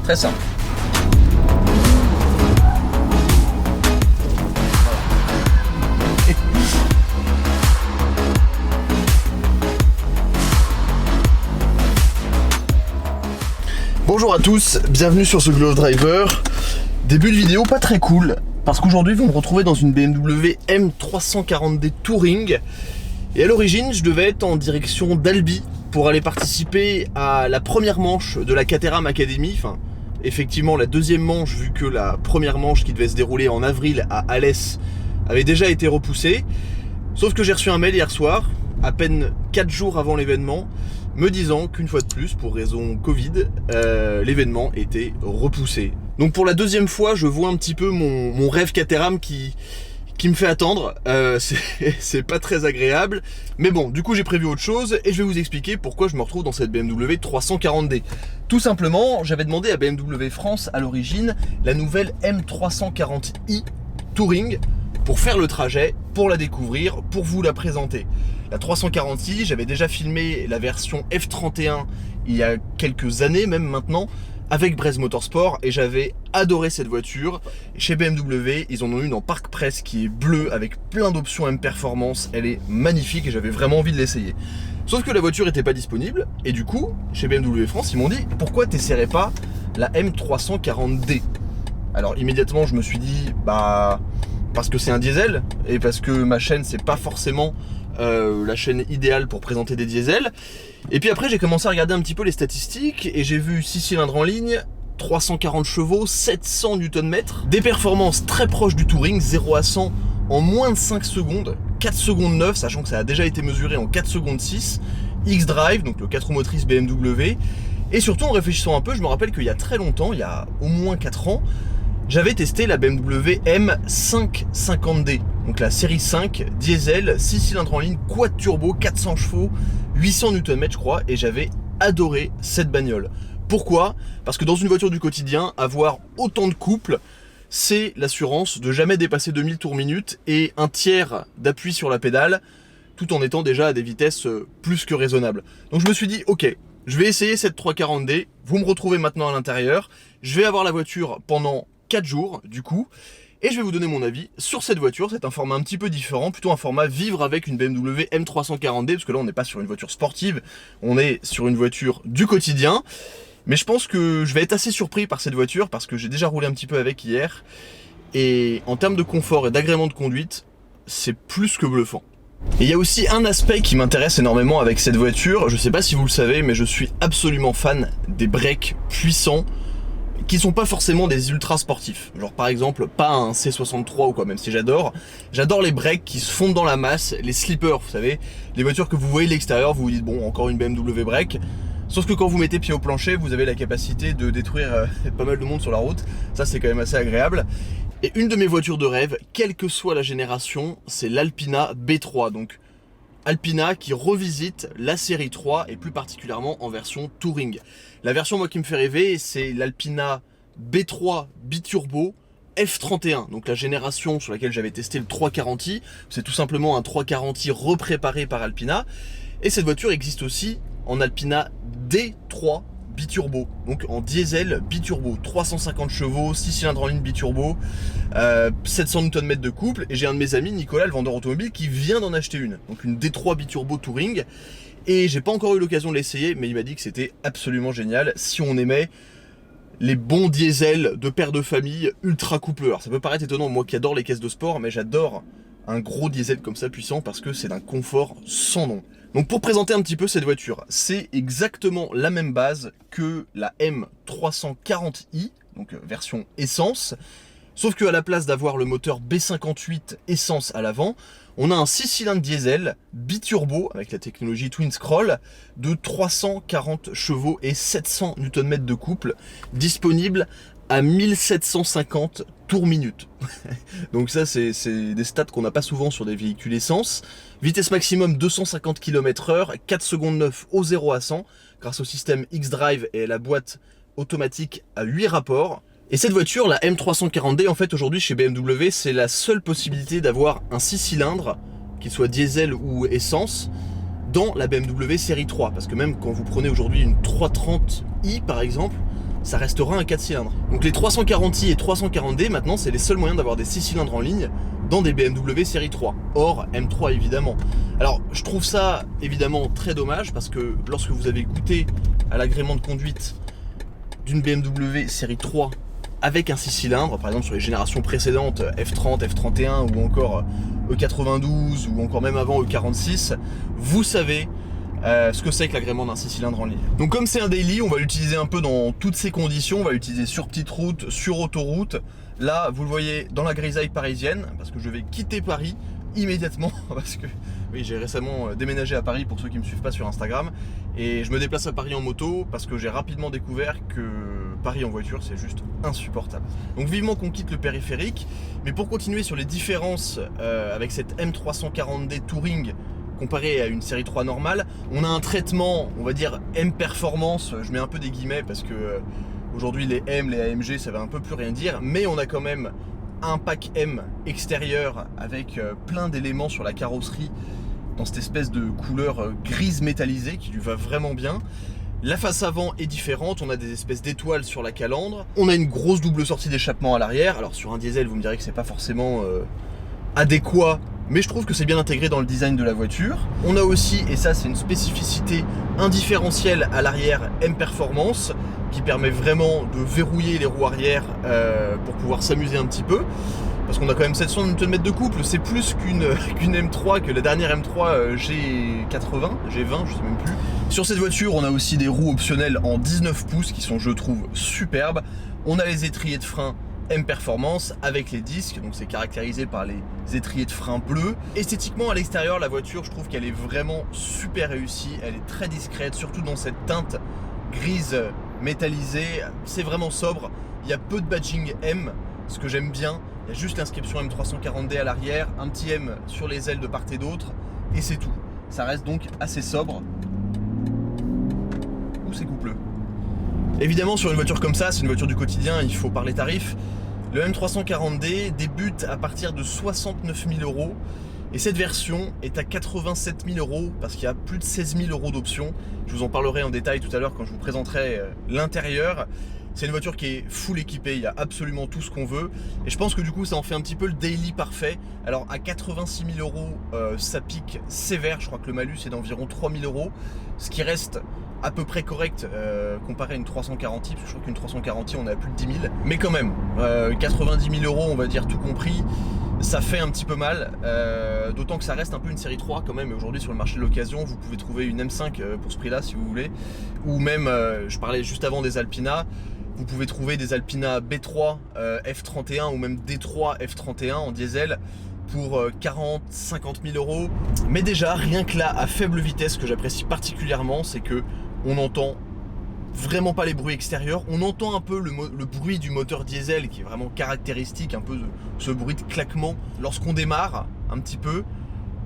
Très simple. Bonjour à tous, bienvenue sur ce Glove Driver. Début de vidéo pas très cool, parce qu'aujourd'hui vous me retrouvez dans une BMW M340D Touring. Et à l'origine, je devais être en direction d'Albi pour aller participer à la première manche de la Caterham Academy. Enfin, effectivement la deuxième manche, vu que la première manche qui devait se dérouler en avril à Alès avait déjà été repoussée. Sauf que j'ai reçu un mail hier soir, à peine 4 jours avant l'événement, me disant qu'une fois de plus, pour raison Covid, l'événement était repoussé. Donc pour la deuxième fois, je vois un petit peu mon rêve Caterham qui me fait attendre. C'est pas très agréable. Mais bon, du coup j'ai prévu autre chose et je vais vous expliquer pourquoi je me retrouve dans cette BMW 340D. Tout simplement, j'avais demandé à BMW France à l'origine la nouvelle M340i Touring pour faire le trajet, pour la découvrir, pour vous la présenter. La 340i, j'avais déjà filmé la version F31 il y a quelques années même maintenant, avec Brez Motorsport, et j'avais adoré cette voiture. Chez BMW, ils en ont une en Park Press qui est bleue avec plein d'options M Performance. Elle est magnifique et j'avais vraiment envie de l'essayer. Sauf que la voiture n'était pas disponible et du coup, chez BMW France, ils m'ont dit pourquoi t'essaierais pas la M340D. Alors immédiatement, je me suis dit parce que c'est un diesel et parce que ma chaîne c'est pas forcément la chaîne idéale pour présenter des diesels. Et puis après j'ai commencé à regarder un petit peu les statistiques et j'ai vu 6 cylindres en ligne, 340 chevaux, 700 Nm, des performances très proches du Touring, 0 à 100 en moins de 5 secondes, 4 secondes 9, sachant que ça a déjà été mesuré en 4 secondes 6, X-Drive, donc le 4 roues motrices BMW. Et surtout en réfléchissant un peu, je me rappelle qu'il y a très longtemps, il y a au moins 4 ans, j'avais testé la BMW M550D, donc la série 5, diesel, 6 cylindres en ligne, quad turbo, 400 chevaux, 800 Nm je crois, et j'avais adoré cette bagnole. Pourquoi? Parce que dans une voiture du quotidien, avoir autant de couple, c'est l'assurance de jamais dépasser 2000 tours minute et un tiers d'appui sur la pédale, tout en étant déjà à des vitesses plus que raisonnables. Donc je me suis dit, ok, je vais essayer cette 340D, vous me retrouvez maintenant à l'intérieur, je vais avoir la voiture pendant 4 jours du coup, et je vais vous donner mon avis sur cette voiture. C'est un format un petit peu différent, plutôt un format vivre avec une BMW M340D, parce que là on n'est pas sur une voiture sportive, on est sur une voiture du quotidien. Mais je pense que je vais être assez surpris par cette voiture, parce que j'ai déjà roulé un petit peu avec hier, et en termes de confort et d'agrément de conduite, c'est plus que bluffant. Et il y a aussi un aspect qui m'intéresse énormément avec cette voiture, je sais pas si vous le savez, mais je suis absolument fan des breaks puissants, qui sont pas forcément des ultra sportifs. Genre par exemple, pas un C63 ou quoi, même si j'adore les breaks qui se fondent dans la masse, les slippers, vous savez, les voitures que vous voyez de l'extérieur, vous vous dites bon, encore une BMW break. Sauf que quand vous mettez pied au plancher, vous avez la capacité de détruire pas mal de monde sur la route. Ça c'est quand même assez agréable. Et une de mes voitures de rêve, quelle que soit la génération, c'est l'Alpina B3. Donc Alpina qui revisite la série 3 et plus particulièrement en version Touring. La version moi qui me fait rêver, c'est l'Alpina B3 biturbo F31, donc la génération sur laquelle j'avais testé le 340i. C'est tout simplement un 340i repréparé par Alpina. Et cette voiture existe aussi en Alpina D3 biturbo, donc en diesel biturbo, 350 chevaux, 6 cylindres en ligne biturbo, 700 Nm de couple, et j'ai un de mes amis, Nicolas, le vendeur automobile, qui vient d'en acheter une, donc une D3 biturbo Touring, et j'ai pas encore eu l'occasion de l'essayer, mais il m'a dit que c'était absolument génial si on aimait les bons diesels de père de famille ultra coupleurs. Ça peut paraître étonnant, moi qui adore les caisses de sport, mais j'adore un gros diesel comme ça puissant parce que c'est d'un confort sans nom. Donc pour présenter un petit peu cette voiture, c'est exactement la même base que la M340i, donc version essence, sauf qu'à la place d'avoir le moteur B58 essence à l'avant, on a un 6 cylindres diesel biturbo avec la technologie Twin Scroll de 340 chevaux et 700 Nm de couple, disponible à 1750 tours minute. Donc ça c'est des stats qu'on n'a pas souvent sur des véhicules essence. Vitesse maximum 250 km/h, 4 secondes 9 au 0 à 100 grâce au système X-Drive et à la boîte automatique à 8 rapports. Et cette voiture, la M340D, en fait aujourd'hui chez BMW, c'est la seule possibilité d'avoir un 6 cylindres, qu'il soit diesel ou essence, dans la BMW série 3. Parce que même quand vous prenez aujourd'hui une 330i par exemple, ça restera un 4 cylindres. Donc les 340i et 340d, maintenant, c'est les seuls moyens d'avoir des 6 cylindres en ligne dans des BMW série 3, hors M3 évidemment. Alors, je trouve ça évidemment très dommage parce que lorsque vous avez goûté à l'agrément de conduite d'une BMW série 3 avec un 6 cylindres, par exemple sur les générations précédentes, F30, F31 ou encore E92 ou encore même avant E46, vous savez ce que c'est que l'agrément d'un 6 cylindres en ligne. Donc comme c'est un daily, on va l'utiliser un peu dans toutes ces conditions, on va l'utiliser sur petite route, sur autoroute. Là, vous le voyez dans la grisaille parisienne, parce que je vais quitter Paris immédiatement, parce que oui, j'ai récemment déménagé à Paris pour ceux qui ne me suivent pas sur Instagram, et je me déplace à Paris en moto parce que j'ai rapidement découvert que Paris en voiture, c'est juste insupportable. Donc vivement qu'on quitte le périphérique, mais pour continuer sur les différences avec cette M340D Touring, comparé à une série 3 normale, on a un traitement, on va dire M Performance, je mets un peu des guillemets parce que aujourd'hui les M, les AMG, ça va un peu plus rien dire, mais on a quand même un pack M extérieur avec plein d'éléments sur la carrosserie dans cette espèce de couleur grise métallisée qui lui va vraiment bien. La face avant est différente, on a des espèces d'étoiles sur la calandre, on a une grosse double sortie d'échappement à l'arrière. Alors sur un diesel, vous me direz que c'est pas forcément adéquat, mais je trouve que c'est bien intégré dans le design de la voiture. On a aussi, et ça c'est une spécificité, un différentiel à l'arrière M Performance qui permet vraiment de verrouiller les roues arrière pour pouvoir s'amuser un petit peu. Parce qu'on a quand même 700 Nm de couple, c'est plus qu'une M3, que la dernière M3 G80, G20, je sais même plus. Sur cette voiture, on a aussi des roues optionnelles en 19 pouces qui sont, je trouve, superbes. On a les étriers de frein M Performance avec les disques, donc c'est caractérisé par les étriers de frein bleus. Esthétiquement à l'extérieur, la voiture, je trouve qu'elle est vraiment super réussie, elle est très discrète, surtout dans cette teinte grise métallisée, c'est vraiment sobre. Il y a peu de badging M, ce que j'aime bien, il y a juste l'inscription M340D à l'arrière, un petit M sur les ailes de part et d'autre, et c'est tout. Ça reste donc assez sobre. Ouh, c'est coupleux. Évidemment, sur une voiture comme ça, c'est une voiture du quotidien, il faut parler tarifs. Le M340D débute à partir de 69 000 € et cette version est à 87 000 € parce qu'il y a plus de 16 000 € d'options. Je vous en parlerai en détail tout à l'heure quand je vous présenterai l'intérieur. C'est une voiture qui est full équipée, il y a absolument tout ce qu'on veut. Et je pense que du coup ça en fait un petit peu le daily parfait. Alors à 86 000 €, ça pique sévère, je crois que le malus est d'environ 3 000 €. Ce qui reste à peu près correct comparé à une 340i, parce que je crois qu'une 340i on est à plus de 10 000. Mais quand même, 90 000 € on va dire tout compris, ça fait un petit peu mal. D'autant que ça reste un peu une série 3 quand même. Et aujourd'hui sur le marché de l'occasion, vous pouvez trouver une M5 pour ce prix là si vous voulez. Ou même, je parlais juste avant des Alpina, vous pouvez trouver des Alpina B3 F31 ou même D3 F31 en diesel pour 40-50 000 €. Mais déjà, rien que là, à faible vitesse, ce que j'apprécie particulièrement, c'est que on n'entend vraiment pas les bruits extérieurs. On entend un peu le bruit du moteur diesel qui est vraiment caractéristique, un peu ce bruit de claquement lorsqu'on démarre, un petit peu.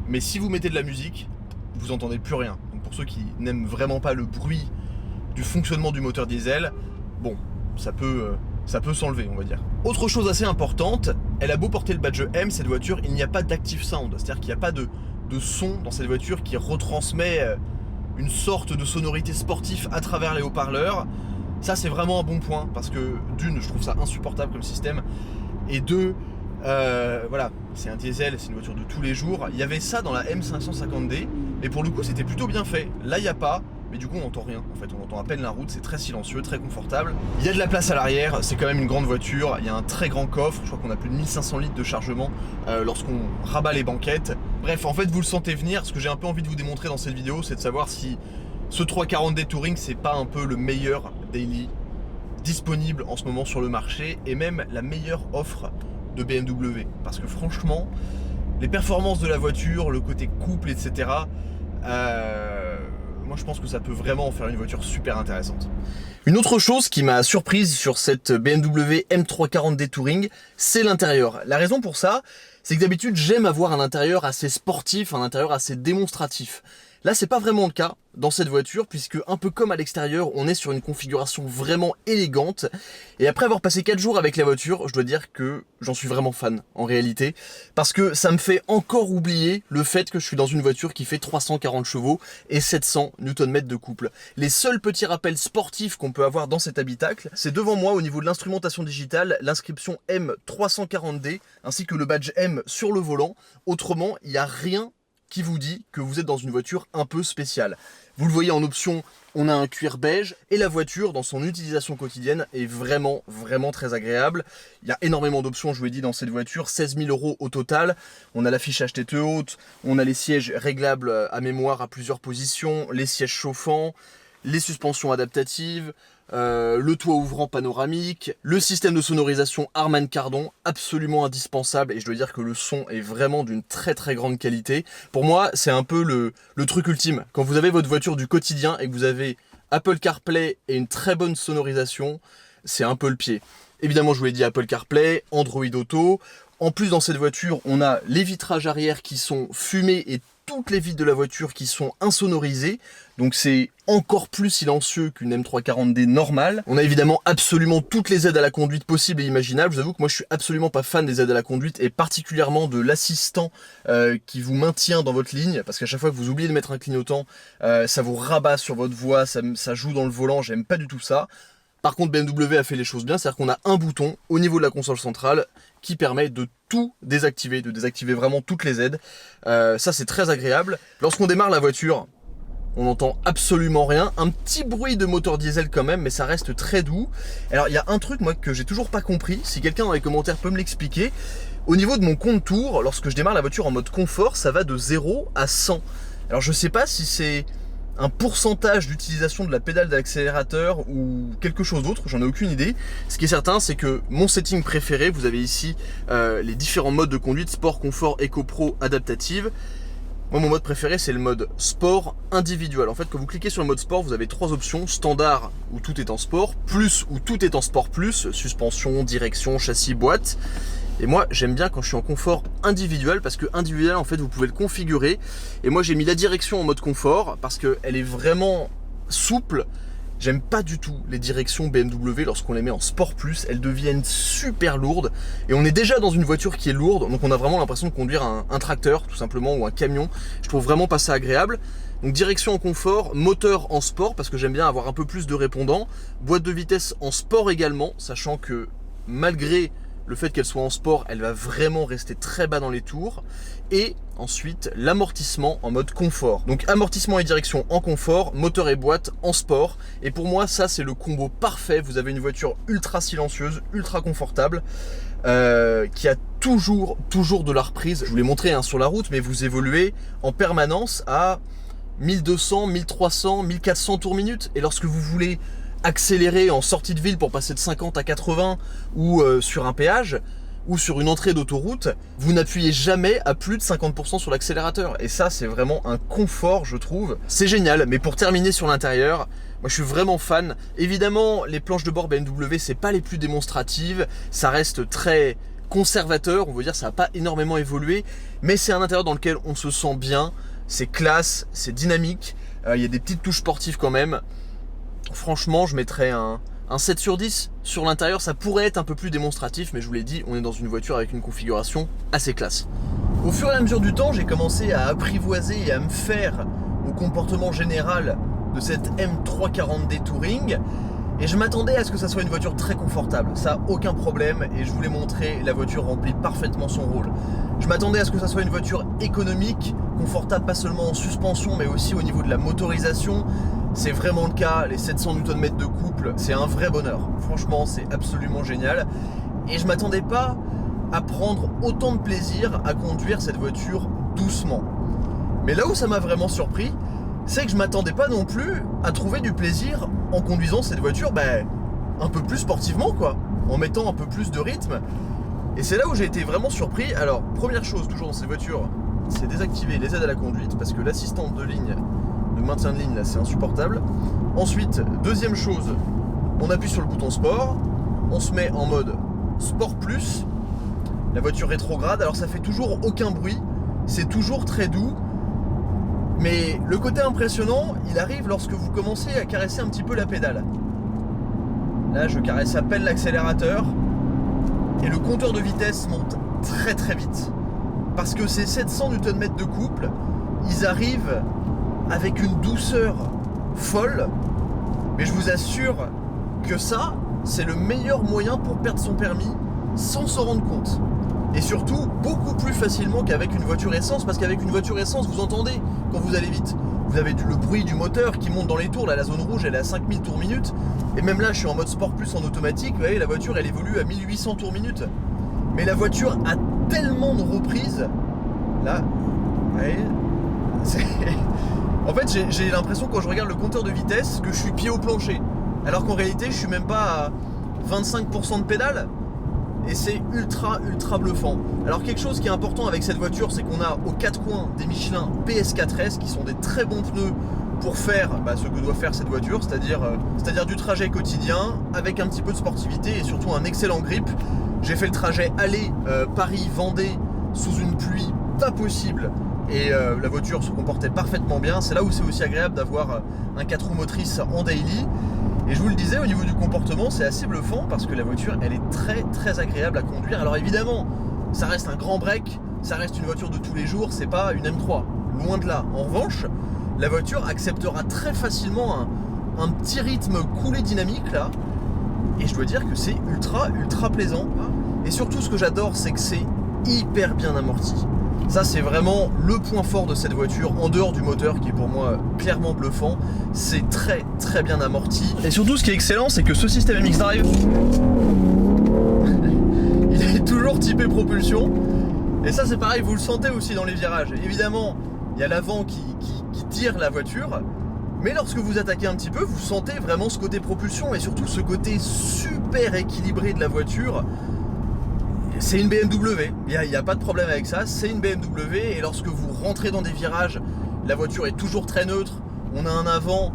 Mais si vous mettez de la musique, vous entendez plus rien. Donc pour ceux qui n'aiment vraiment pas le bruit du fonctionnement du moteur diesel, bon, ça peut s'enlever, on va dire. Autre chose assez importante, elle a beau porter le badge M, cette voiture, il n'y a pas d'active sound, c'est-à-dire qu'il n'y a pas de son dans cette voiture qui retransmet une sorte de sonorité sportive à travers les haut-parleurs. Ça c'est vraiment un bon point, parce que d'une, je trouve ça insupportable comme système, et deux, voilà, c'est un diesel, c'est une voiture de tous les jours. Il y avait ça dans la M550D, et pour le coup c'était plutôt bien fait. Là il n'y a pas, mais du coup on n'entend rien, en fait on entend à peine la route, c'est très silencieux, très confortable. Il y a de la place à l'arrière, c'est quand même une grande voiture, il y a un très grand coffre, je crois qu'on a plus de 1500 litres de chargement lorsqu'on rabat les banquettes. Bref, en fait vous le sentez venir, ce que j'ai un peu envie de vous démontrer dans cette vidéo, c'est de savoir si ce 340D Touring c'est pas un peu le meilleur daily disponible en ce moment sur le marché, et même la meilleure offre de BMW. Parce que franchement, les performances de la voiture, le côté couple, etc., moi je pense que ça peut vraiment en faire une voiture super intéressante. Une autre chose qui m'a surprise sur cette BMW M340D Touring, c'est l'intérieur. La raison pour ça, c'est que d'habitude j'aime avoir un intérieur assez sportif, un intérieur assez démonstratif. Là, c'est pas vraiment le cas dans cette voiture, puisque un peu comme à l'extérieur, on est sur une configuration vraiment élégante. Et après avoir passé 4 jours avec la voiture, je dois dire que j'en suis vraiment fan, en réalité, parce que ça me fait encore oublier le fait que je suis dans une voiture qui fait 340 chevaux et 700 Nm de couple. Les seuls petits rappels sportifs qu'on peut avoir dans cet habitacle, c'est devant moi au niveau de l'instrumentation digitale, l'inscription M340D, ainsi que le badge M sur le volant. Autrement, il n'y a rien qui vous dit que vous êtes dans une voiture un peu spéciale. Vous le voyez en option, on a un cuir beige et la voiture dans son utilisation quotidienne est vraiment très agréable. Il y a énormément d'options, je vous l'ai dit, dans cette voiture, 16 000 € au total. On a l'affichage tête haute, on a les sièges réglables à mémoire à plusieurs positions, les sièges chauffants, les suspensions adaptatives, le toit ouvrant panoramique, le système de sonorisation Harman Kardon, absolument indispensable, et je dois dire que le son est vraiment d'une très grande qualité. Pour moi, c'est un peu le truc ultime. Quand vous avez votre voiture du quotidien et que vous avez Apple CarPlay et une très bonne sonorisation, c'est un peu le pied. Évidemment, je vous l'ai dit, Apple CarPlay, Android Auto. En plus, dans cette voiture, on a les vitrages arrière qui sont fumés et toutes les vitres de la voiture qui sont insonorisées, donc c'est encore plus silencieux qu'une M340D normale. On a évidemment absolument toutes les aides à la conduite possibles et imaginables. Je vous avoue que moi je suis absolument pas fan des aides à la conduite et particulièrement de l'assistant qui vous maintient dans votre ligne, parce qu'à chaque fois que vous oubliez de mettre un clignotant, ça vous rabat sur votre voie, ça joue dans le volant, j'aime pas du tout ça. Par contre, BMW a fait les choses bien, c'est-à-dire qu'on a un bouton au niveau de la console centrale qui permet de tout désactiver, de désactiver vraiment toutes les aides. Ça, c'est très agréable. Lorsqu'on démarre la voiture, on n'entend absolument rien. Un petit bruit de moteur diesel quand même, mais ça reste très doux. Alors, il y a un truc, moi, que j'ai toujours pas compris. Si quelqu'un dans les commentaires peut me l'expliquer. Au niveau de mon compte tour, lorsque je démarre la voiture en mode confort, ça va de 0 à 100. Alors, je sais pas si c'est un pourcentage d'utilisation de la pédale d'accélérateur ou quelque chose d'autre, j'en ai aucune idée. Ce qui est certain, c'est que mon setting préféré, vous avez ici les différents modes de conduite, sport, confort, Eco Pro, adaptative. Moi, mon mode préféré, c'est le mode sport individuel. En fait, quand vous cliquez sur le mode sport, vous avez 3 options. Standard, où tout est en sport, plus, où tout est en sport plus, suspension, direction, châssis, boîte. Et moi, j'aime bien quand je suis en confort individuel, parce que individuel, en fait, vous pouvez le configurer. Et moi, j'ai mis la direction en mode confort, parce qu'elle est vraiment souple. J'aime pas du tout les directions BMW lorsqu'on les met en sport plus, elles deviennent super lourdes. Et on est déjà dans une voiture qui est lourde, donc on a vraiment l'impression de conduire un tracteur, tout simplement, ou un camion. Je trouve vraiment pas ça agréable. Donc direction en confort, moteur en sport, parce que j'aime bien avoir un peu plus de répondants. Boîte de vitesse en sport également, sachant que malgré le fait qu'elle soit en sport, elle va vraiment rester très bas dans les tours. Et ensuite, l'amortissement en mode confort. Donc amortissement et direction en confort, moteur et boîte en sport. Et pour moi, ça c'est le combo parfait. Vous avez une voiture ultra silencieuse, ultra confortable, qui a toujours de la reprise. Je vous l'ai montré sur la route, mais vous évoluez en permanence à 1200, 1300, 1400 tours minute. Et lorsque vous voulez accélérer en sortie de ville pour passer de 50 à 80 ou sur un péage ou sur une entrée d'autoroute, vous n'appuyez jamais à plus de 50% sur l'accélérateur. Et ça, c'est vraiment un confort, je trouve. C'est génial, mais pour terminer sur l'intérieur, moi je suis vraiment fan. Évidemment, les planches de bord BMW, c'est pas les plus démonstratives, ça reste très conservateur, on veut dire ça n'a pas énormément évolué, mais c'est un intérieur dans lequel on se sent bien, c'est classe, c'est dynamique, il y a des petites touches sportives quand même. Franchement, je mettrais un 7 sur 10 sur l'intérieur. Ça pourrait être un peu plus démonstratif, mais je vous l'ai dit, on est dans une voiture avec une configuration assez classe. Au fur et à mesure du temps, j'ai commencé à apprivoiser et à me faire au comportement général de cette M340D Touring. Et je m'attendais à ce que ça soit une voiture très confortable. Ça n'a aucun problème et je vous l'ai montré, la voiture remplit parfaitement son rôle. Je m'attendais à ce que ça soit une voiture économique, confortable pas seulement en suspension mais aussi au niveau de la motorisation. C'est vraiment le cas, les 700 Nm de couple, c'est un vrai bonheur. Franchement, c'est absolument génial. Et je m'attendais pas à prendre autant de plaisir à conduire cette voiture doucement. Mais là où ça m'a vraiment surpris, c'est que je m'attendais pas non plus à trouver du plaisir en conduisant cette voiture un peu plus sportivement quoi, en mettant un peu plus de rythme. Et c'est là où j'ai été vraiment surpris. Alors, première chose, toujours dans cette voiture, c'est désactiver les aides à la conduite, parce que l'assistante de ligne, de maintien de ligne là, c'est insupportable. Ensuite, deuxième chose, on appuie sur le bouton sport, on se met en mode sport plus, la voiture rétrograde, alors ça fait toujours aucun bruit, c'est toujours très doux. Mais le côté impressionnant, il arrive lorsque vous commencez à caresser un petit peu la pédale. Là, je caresse à peine l'accélérateur et le compteur de vitesse monte très très vite. Parce que ces 700 Nm de couple, ils arrivent avec une douceur folle. Mais je vous assure que ça, c'est le meilleur moyen pour perdre son permis sans s'en rendre compte. Et surtout, beaucoup plus facilement qu'avec une voiture essence, parce qu'avec une voiture essence, vous entendez quand vous allez vite. Vous avez le bruit du moteur qui monte dans les tours, là la zone rouge elle est à 5000 tours minute. Et même là je suis en mode sport plus en automatique, vous voyez la voiture elle évolue à 1800 tours minute. Mais la voiture a tellement de reprises, là, vous voyez, en fait j'ai l'impression quand je regarde le compteur de vitesse que je suis pied au plancher. Alors qu'en réalité je suis même pas à 25% de pédale. Et c'est ultra bluffant. Alors quelque chose qui est important avec cette voiture, c'est qu'on a aux quatre coins des Michelin PS4S qui sont des très bons pneus pour faire ce que doit faire cette voiture, c'est-à-dire du trajet quotidien avec un petit peu de sportivité et surtout un excellent grip. J'ai fait le trajet aller Paris-Vendée sous une pluie pas possible et la voiture se comportait parfaitement bien. C'est là où c'est aussi agréable d'avoir un 4 roues motrices en daily. Et je vous le disais, au niveau du comportement, c'est assez bluffant parce que la voiture, elle est très agréable à conduire. Alors évidemment, ça reste un grand break, ça reste une voiture de tous les jours, c'est pas une M3, loin de là. En revanche, la voiture acceptera très facilement un petit rythme coulé dynamique là. Et je dois dire que c'est ultra plaisant. Et surtout, ce que j'adore, c'est que c'est hyper bien amorti. Ça c'est vraiment le point fort de cette voiture, en dehors du moteur qui est pour moi clairement bluffant. C'est très bien amorti. Et surtout ce qui est excellent, c'est que ce système MX Drive, il est toujours typé propulsion. Et ça c'est pareil, vous le sentez aussi dans les virages. Évidemment, il y a l'avant qui tire la voiture. Mais lorsque vous attaquez un petit peu, vous sentez vraiment ce côté propulsion et surtout ce côté super équilibré de la voiture. C'est une BMW, il n'y a pas de problème avec ça, c'est une BMW et lorsque vous rentrez dans des virages, la voiture est toujours très neutre, on a un avant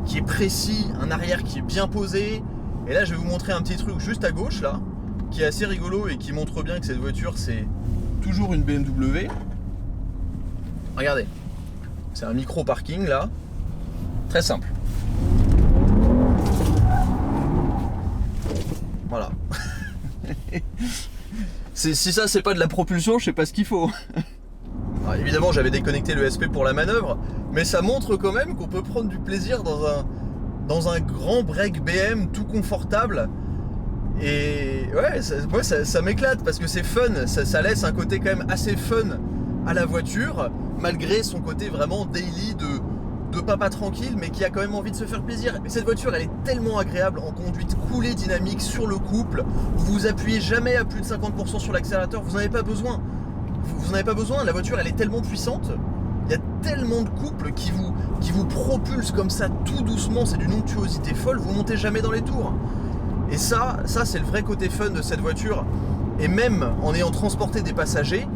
qui est précis, un arrière qui est bien posé, et là je vais vous montrer un petit truc juste à gauche là, qui est assez rigolo et qui montre bien que cette voiture c'est toujours une BMW. Regardez, c'est un micro parking là, très simple. Voilà. Si ça c'est pas de la propulsion, je sais pas ce qu'il faut. Alors, évidemment j'avais déconnecté le SP pour la manœuvre, mais ça montre quand même qu'on peut prendre du plaisir dans un grand break BM tout confortable. Et ouais, moi ça m'éclate parce que c'est fun, ça laisse un côté quand même assez fun à la voiture, malgré son côté vraiment daily de papa tranquille, mais qui a quand même envie de se faire plaisir. Mais cette voiture elle est tellement agréable en conduite coulée dynamique sur le couple, vous appuyez jamais à plus de 50% sur l'accélérateur, vous n'en avez pas besoin. Vous n'en avez pas besoin, la voiture elle est tellement puissante, il y a tellement de couples qui vous propulsent comme ça tout doucement, c'est d'une onctuosité folle, vous montez jamais dans les tours. Et ça c'est le vrai côté fun de cette voiture. Et même en ayant transporté des passagers,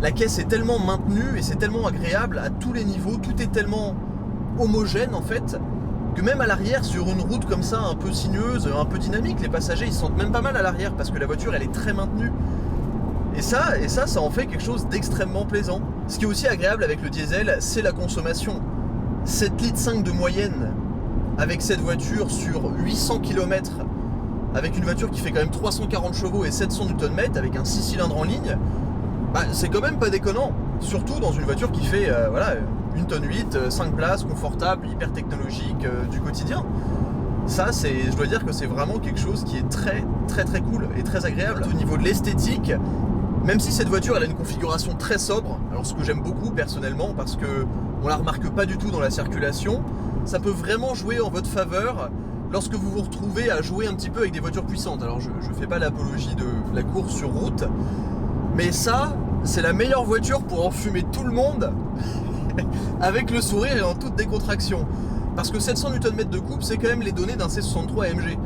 la caisse est tellement maintenue et c'est tellement agréable à tous les niveaux, tout est tellement homogène en fait, que même à l'arrière sur une route comme ça un peu sinueuse, un peu dynamique, les passagers ils se sentent même pas mal à l'arrière parce que la voiture elle est très maintenue. Et ça en fait quelque chose d'extrêmement plaisant. Ce qui est aussi agréable avec le diesel, c'est la consommation. 7,5 litres de moyenne avec cette voiture sur 800 km, avec une voiture qui fait quand même 340 chevaux et 700 Nm, avec un 6 cylindres en ligne, c'est quand même pas déconnant. Surtout dans une voiture qui fait 1,8 tonne, 5 places, confortable, hyper technologique, du quotidien. Ça, je dois dire que c'est vraiment quelque chose qui est très cool et très agréable. Au niveau de l'esthétique, même si cette voiture elle a une configuration très sobre, alors ce que j'aime beaucoup personnellement parce que on la remarque pas du tout dans la circulation, ça peut vraiment jouer en votre faveur lorsque vous vous retrouvez à jouer un petit peu avec des voitures puissantes. Alors je fais pas l'apologie de la course sur route, mais ça, c'est la meilleure voiture pour enfumer tout le monde avec le sourire et en toute décontraction. Parce que 700 Nm de couple, c'est quand même les données d'un C63 AMG.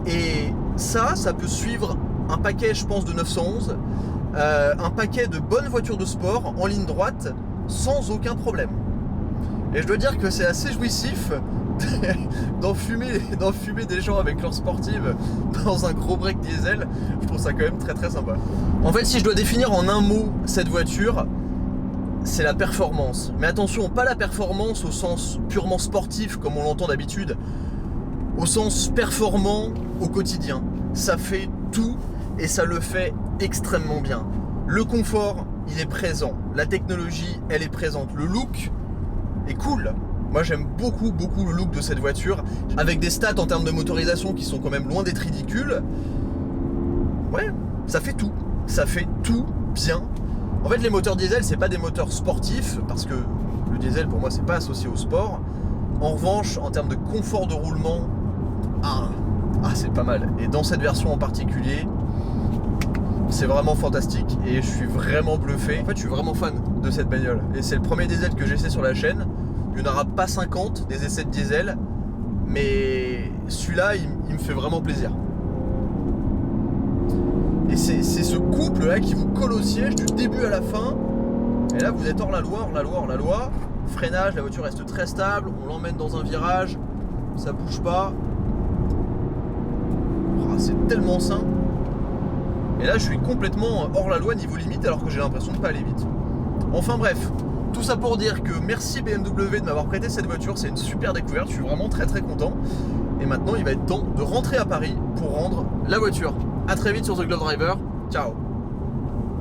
Et ça peut suivre un paquet, je pense, de 911, un paquet de bonnes voitures de sport en ligne droite, sans aucun problème. Et je dois dire que c'est assez jouissif d'enfumer des gens avec leur sportive dans un gros break diesel. Je trouve ça quand même très sympa. En fait, si je dois définir en un mot cette voiture, c'est une voiture qui est ultra agréable à conduire. C'est une voiture qui c'est la performance. Mais attention, pas la performance au sens purement sportif comme on l'entend d'habitude, au sens performant au quotidien. Ça fait tout et ça le fait extrêmement bien. Le confort, il est présent. La technologie, elle est présente. Le look est cool. Moi j'aime beaucoup le look de cette voiture, avec des stats en termes de motorisation qui sont quand même loin d'être ridicules. Ouais, ça fait tout bien. En fait les moteurs diesel c'est pas des moteurs sportifs, parce que le diesel pour moi c'est pas associé au sport. En revanche en termes de confort de roulement, c'est pas mal. Et dans cette version en particulier, c'est vraiment fantastique et je suis vraiment bluffé. En fait je suis vraiment fan de cette bagnole et c'est le premier diesel que j'essaie sur la chaîne. Il n'y en aura pas 50 des essais de diesel, mais celui-là il me fait vraiment plaisir. Et c'est ce couple là qui vous colle au siège du début à la fin. Et là vous êtes hors la loi. Freinage, la voiture reste très stable, on l'emmène dans un virage, ça bouge pas. C'est tellement sain. Et là je suis complètement hors la loi niveau limite alors que j'ai l'impression de pas aller vite. Enfin bref, tout ça pour dire que merci BMW de m'avoir prêté cette voiture, c'est une super découverte, je suis vraiment très content. Et maintenant il va être temps de rentrer à Paris pour rendre la voiture. A très vite sur The Glove Driver, ciao.